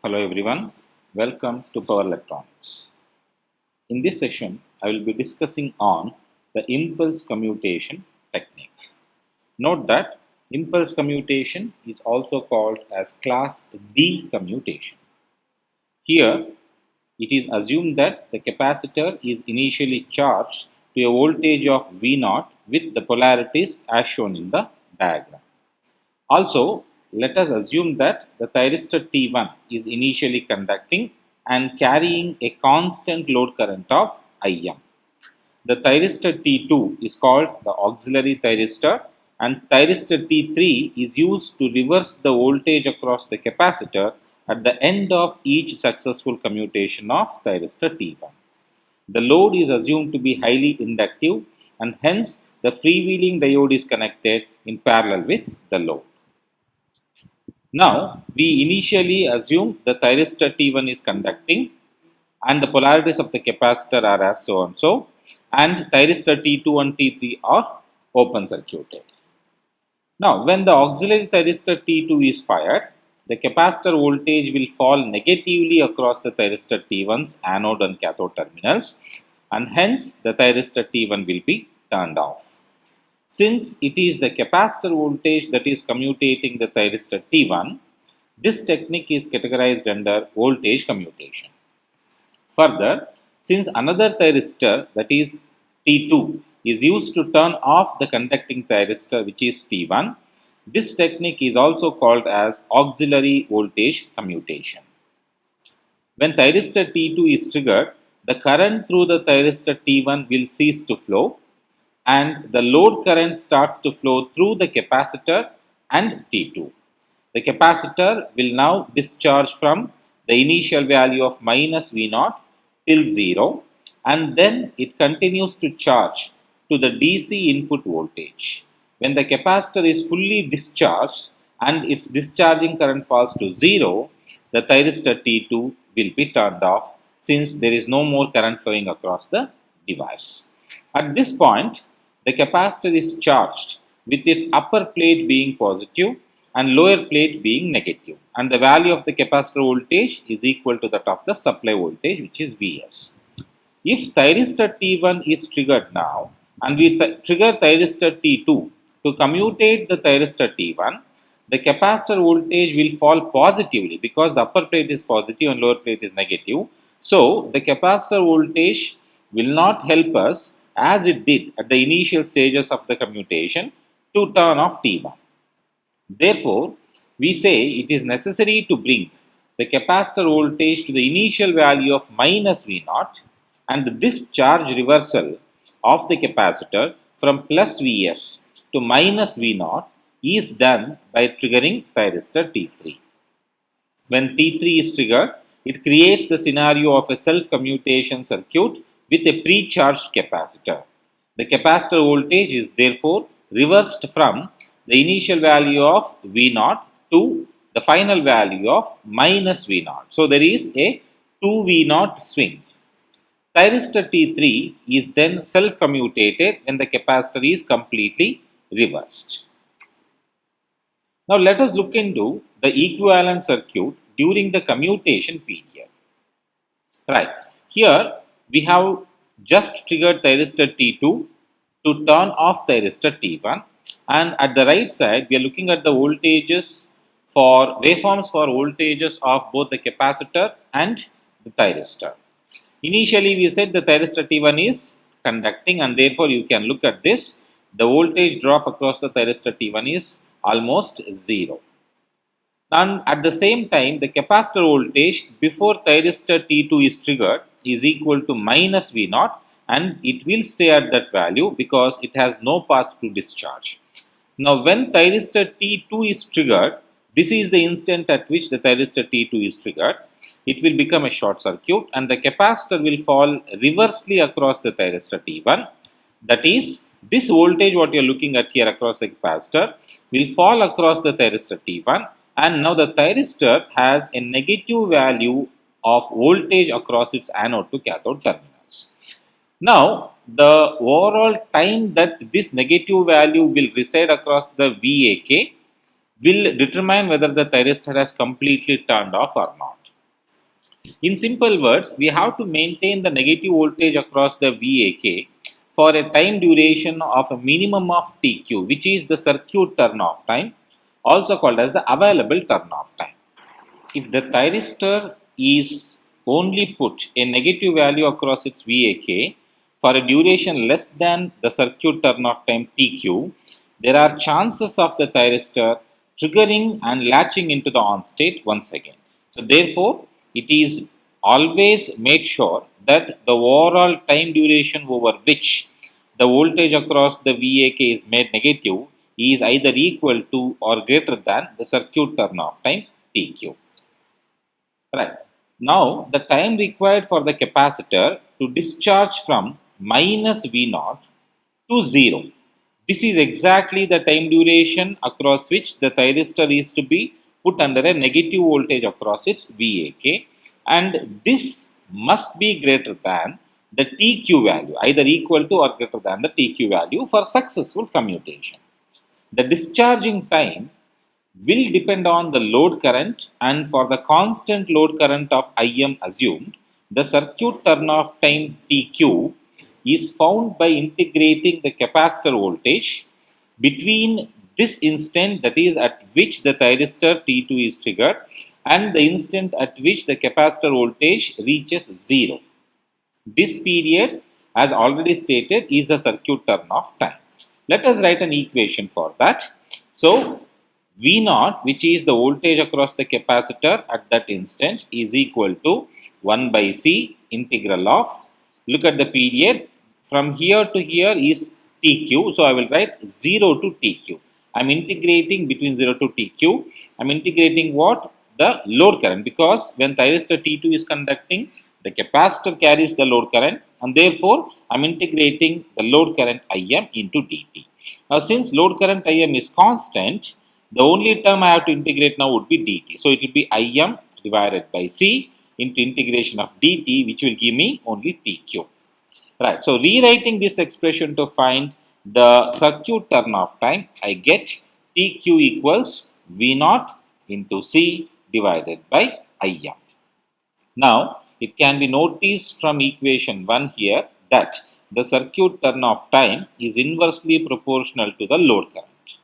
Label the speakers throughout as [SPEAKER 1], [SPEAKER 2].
[SPEAKER 1] Hello everyone, welcome to Power Electronics. In this session, I will be discussing on the impulse commutation technique. Note that impulse commutation is also called as class D commutation. Here, it is assumed that the capacitor is initially charged to a voltage of V0 with the polarities as shown in the diagram. Also, let us assume that the thyristor T1 is initially conducting and carrying a constant load current of Im. The thyristor T2 is called the auxiliary thyristor, and thyristor T3 is used to reverse the voltage across the capacitor at the end of each successful commutation of thyristor T1. The load is assumed to be highly inductive, and hence the freewheeling diode is connected in parallel with the load. Now, we initially assume the thyristor T1 is conducting and the polarities of the capacitor are as so and so, and thyristor T2 and T3 are open circuited. Now, when the auxiliary thyristor T2 is fired, the capacitor voltage will fall negatively across the thyristor T1's anode and cathode terminals, and hence the thyristor T1 will be turned off. Since it is the capacitor voltage that is commutating the thyristor T1, this technique is categorized under voltage commutation. Further, since another thyristor, that is T2, is used to turn off the conducting thyristor, which is T1, this technique is also called as auxiliary voltage commutation. When thyristor T2 is triggered, the current through the thyristor T1 will cease to flow, and the load current starts to flow through the capacitor and T2. The capacitor will now discharge from the initial value of minus V0 till 0, and then it continues to charge to the DC input voltage. When the capacitor is fully discharged and its discharging current falls to 0, the thyristor T2 will be turned off since there is no more current flowing across the device. At this point, the capacitor is charged with its upper plate being positive and lower plate being negative, and the value of the capacitor voltage is equal to that of the supply voltage, which is Vs. If thyristor T1 is triggered now and we trigger thyristor T2 to commutate the thyristor T1, the capacitor voltage will fall positively because the upper plate is positive and lower plate is negative. So, the capacitor voltage will not help us as it did at the initial stages of the commutation to turn off T1. Therefore, we say it is necessary to bring the capacitor voltage to the initial value of minus V0, and this charge reversal of the capacitor from plus Vs to minus V0 is done by triggering thyristor T3. When T3 is triggered, it creates the scenario of a self-commutation circuit with a pre-charged capacitor. The capacitor voltage is therefore reversed from the initial value of V0 to the final value of minus V0. So, there is a 2V0 swing. Thyristor T3 is then self-commutated when the capacitor is completely reversed. Now, let us look into the equivalent circuit during the commutation period. Right. Here, we have just triggered thyristor T2 to turn off thyristor T1, and at the right side we are looking at the voltages for waveforms for voltages of both the capacitor and the thyristor. Initially we said the thyristor T1 is conducting, and therefore you can look at this. The voltage drop across the thyristor T1 is almost 0. And at the same time, the capacitor voltage before thyristor T2 is triggered is equal to minus V0, and it will stay at that value because it has no path to discharge. Now, when thyristor T2 is triggered, this is the instant at which the thyristor T2 is triggered. It will become a short circuit and the capacitor will fall reversely across the thyristor T1. That is, this voltage what you are looking at here across the capacitor will fall across the thyristor T1, and now the thyristor has a negative value of voltage across its anode to cathode terminals. Now, the overall time that this negative value will reside across the VAK will determine whether the thyristor has completely turned off or not. In simple words, we have to maintain the negative voltage across the VAK for a time duration of a minimum of TQ, which is the circuit turn-off time, also called as the available turn-off time. If the thyristor is only put a negative value across its VAK for a duration less than the circuit turn-off time TQ, there are chances of the thyristor triggering and latching into the on state once again. So therefore, it is always made sure that the overall time duration over which the voltage across the VAK is made negative is either equal to or greater than the circuit turn-off time TQ. Right. Now, the time required for the capacitor to discharge from minus V naught to 0. This is exactly the time duration across which the thyristor is to be put under a negative voltage across its VAK, and this must be greater than the TQ value, either equal to or greater than the TQ value for successful commutation. The discharging time will depend on the load current, and for the constant load current of Im assumed, the circuit turn-off time TQ is found by integrating the capacitor voltage between this instant, that is at which the thyristor T2 is triggered, and the instant at which the capacitor voltage reaches 0. This period, as already stated, is the circuit turn-off time. Let us write an equation for that. So, V naught, which is the voltage across the capacitor at that instant, is equal to 1 by C integral of, look at the period, from here to here is TQ. So, I will write 0 to TQ. I am integrating between 0 to TQ. I am integrating what? The load current, because when thyristor T2 is conducting, the capacitor carries the load current, and therefore I am integrating the load current Im into dt. Now, since load current Im is constant, the only term I have to integrate now would be dt. So, it will be Im divided by C into integration of dt, which will give me only TQ. Right. So, rewriting this expression to find the circuit turn-off time, I get TQ equals V naught into C divided by Im. Now, it can be noticed from equation 1 here that the circuit turn-off time is inversely proportional to the load current.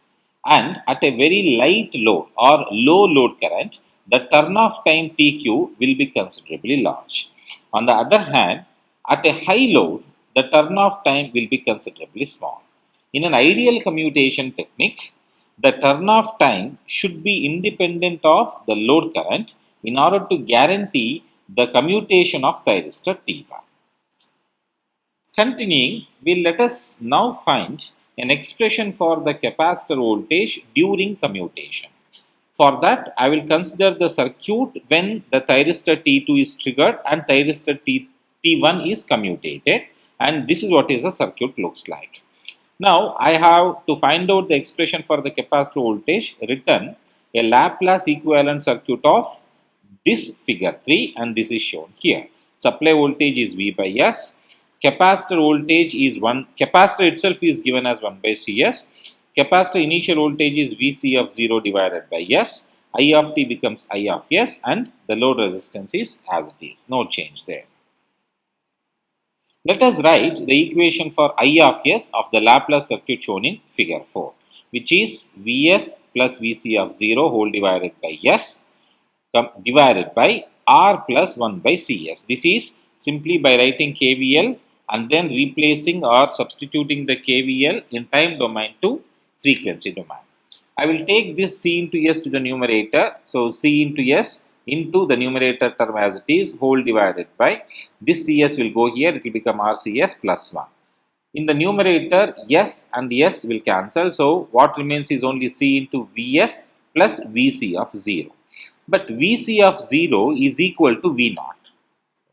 [SPEAKER 1] And at a very light load or low load current, the turn-off time TQ will be considerably large. On the other hand, at a high load, the turn-off time will be considerably small. In an ideal commutation technique, the turn-off time should be independent of the load current in order to guarantee the commutation of thyristor T1. Continuing, let us now find an expression for the capacitor voltage during commutation. For that, I will consider the circuit when the thyristor T2 is triggered and thyristor T1 is commutated, and this is what is the circuit looks like. Now, I have to find out the expression for the capacitor voltage written a Laplace equivalent circuit of this figure 3, and this is shown here. Supply voltage is V by S. Capacitor voltage is capacitor itself is given as 1 by Cs. Capacitor initial voltage is Vc of 0 divided by S. I of t becomes I of S, and the load resistance is as it is. No change there. Let us write the equation for I of S of the Laplace circuit shown in figure 4, which is Vs plus Vc of 0 whole divided by S divided by R plus 1 by Cs. This is simply by writing KVL and then replacing or substituting the KVL in time domain to frequency domain. I will take this C into S to the numerator. So, C into S into the numerator term as it is whole divided by this Cs will go here, it will become RCS plus 1. In the numerator, S and S will cancel. So, what remains is only C into Vs plus Vc of 0. But Vc of 0 is equal to V naught.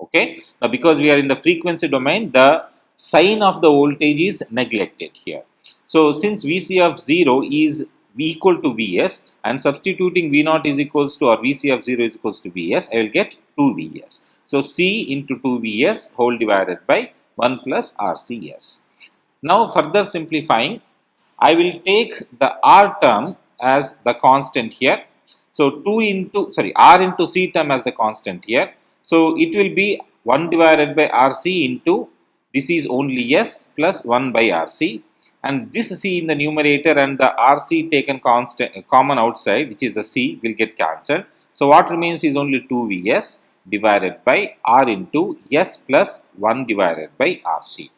[SPEAKER 1] Okay. Now, because we are in the frequency domain, the sign of the voltage is neglected here. So, since Vc of 0 is equal to Vs and substituting V naught is equals to, or Vc of 0 is equals to Vs, I will get 2 Vs. So, C into 2 Vs whole divided by 1 plus RCS. Now, further simplifying, I will take the R term as the constant here. So, R into C term as the constant here. So it will be 1 divided by RC into, this is only S plus 1 by RC, and this C in the numerator and the RC taken constant common outside, which is a C, will get cancelled. So what remains is only 2Vs divided by R into S plus 1 divided by RC.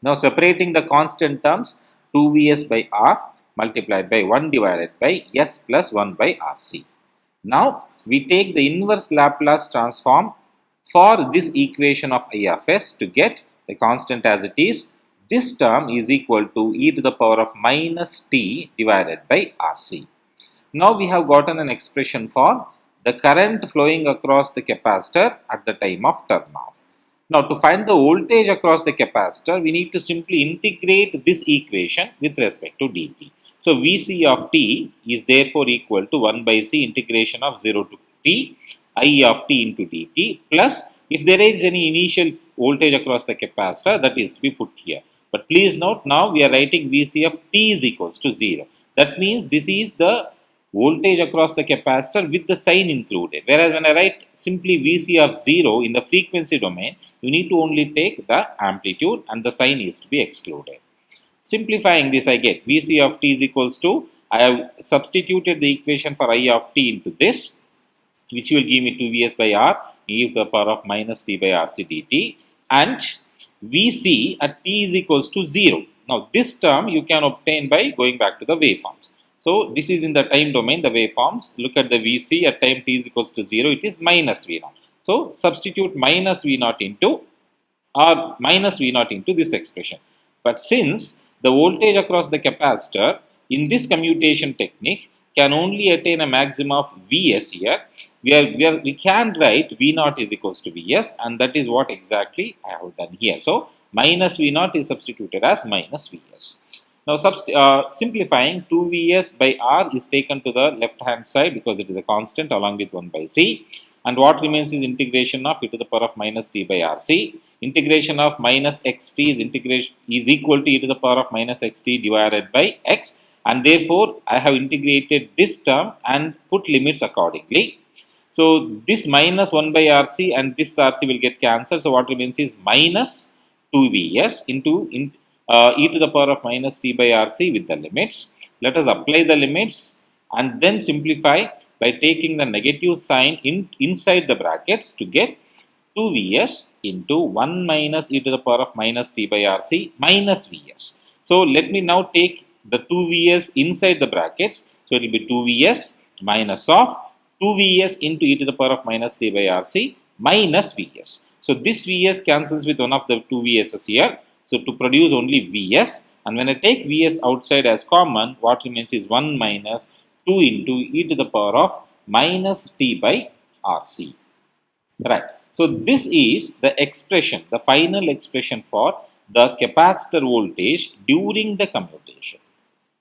[SPEAKER 1] Now separating the constant terms, 2Vs by R multiplied by 1 divided by S plus 1 by RC. Now we take the inverse Laplace transform for this equation of I of S to get the constant as it is. This term is equal to e to the power of minus t divided by RC. Now we have gotten an expression for the current flowing across the capacitor at the time of turn off. Now to find the voltage across the capacitor, we need to simply integrate this equation with respect to dt. So Vc of t is therefore equal to 1 by c integration of 0 to t I of t into dt, plus if there is any initial voltage across the capacitor, that is to be put here. But please note, now we are writing Vc of t is equals to 0. That means this is the voltage across the capacitor with the sign included. Whereas when I write simply Vc of 0 in the frequency domain, you need to only take the amplitude and the sign is to be excluded. Simplifying this, I get Vc of t is equals to, I have substituted the equation for I of t into this, which will give me 2Vs by R e to the power of minus t by RC dt, and Vc at t is equals to 0. Now this term you can obtain by going back to the waveforms. So this is in the time domain, the waveforms. Look at the Vc at time t is equals to 0, it is minus V0. So substitute minus V0 into, or minus V0 into this expression. But since the voltage across the capacitor in this commutation technique can only attain a maximum of Vs here, we can write V0 is equals to Vs, and that is what exactly I have done here. So minus V0 is substituted as minus Vs. Now simplifying, 2Vs by R is taken to the left hand side because it is a constant along with 1 by C, and what remains is integration of e to the power of minus t by RC. Integration of minus xt is equal to e to the power of minus xt divided by x, and therefore I have integrated this term and put limits accordingly. So this minus 1 by RC and this RC will get cancelled. So what remains is minus 2Vs into e to the power of minus t by RC with the limits. Let us apply the limits and then simplify by taking the negative sign inside the brackets to get 2Vs into 1 minus e to the power of minus t by RC minus Vs. So let me now take the 2Vs inside the brackets. So it will be 2Vs minus of 2Vs into e to the power of minus t by RC minus Vs. So this Vs cancels with one of the 2Vs here. So to produce only Vs, and when I take Vs outside as common, what remains is 1 minus 2 into e to the power of minus t by RC. Right. So this is the expression, the final expression for the capacitor voltage during the commutation.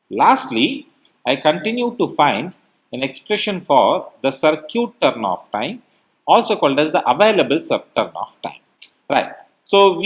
[SPEAKER 1] Lastly, I continue to find an expression for the circuit turn-off time, also called as the available turn-off time. Right. So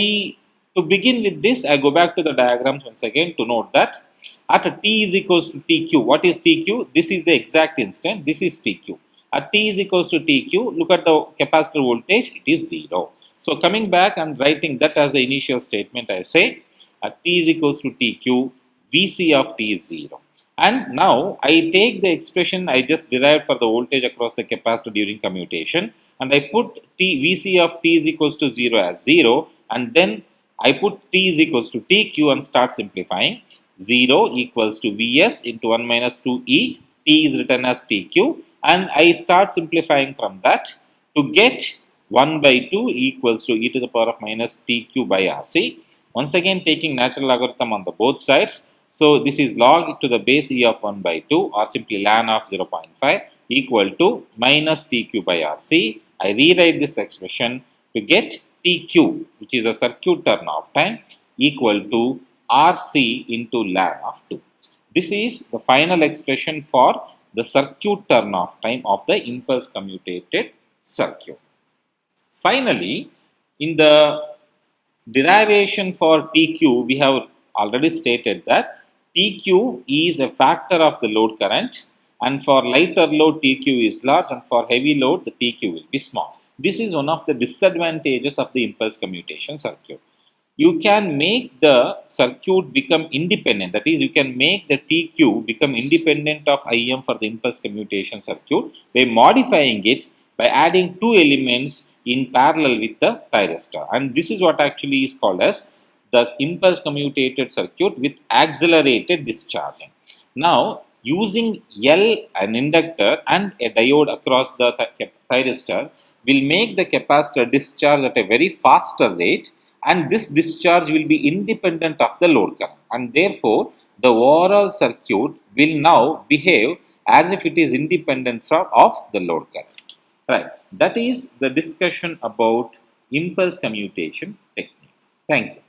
[SPEAKER 1] to begin with this, I go back to the diagrams once again to note that at t is equals to tq, what is tq? This is the exact instant, this is tq. At t is equals to tq, look at the capacitor voltage, it is 0. So coming back and writing that as the initial statement, I say at t is equals to tq, Vc of t is 0. And now I take the expression I just derived for the voltage across the capacitor during commutation, and I put Vc of t is equals to 0 as 0, and then I put t is equals to tq and start simplifying. 0 equals to Vs into 1 minus 2e, t is written as tq, and I start simplifying from that to get 1 by 2 equals to e to the power of minus tq by RC. Once again taking natural logarithm on the both sides. So this is log to the base e of 1 by 2, or simply ln of 0.5 equal to minus tq by RC. I rewrite this expression to get tq, which is a circuit turn-off time, equal to RC into ln of 2. This is the final expression for the circuit turn-off time of the impulse commutated circuit. Finally, in the derivation for TQ, we have already stated that TQ is a factor of the load current, and for lighter load TQ is large, and for heavy load the TQ will be small. This is one of the disadvantages of the impulse commutation circuit. You can make the circuit become independent, that is, you can make the TQ become independent of IM for the impulse commutation circuit by modifying it by adding two elements in parallel with the thyristor, and this is what actually is called as the impulse commutated circuit with accelerated discharging. Now, using L, an inductor, and a diode across the thyristor will make the capacitor discharge at a very faster rate, and this discharge will be independent of the load current, and therefore the overall circuit will now behave as if it is independent of the load current. Right. That is the discussion about impulse commutation technique. Thank you.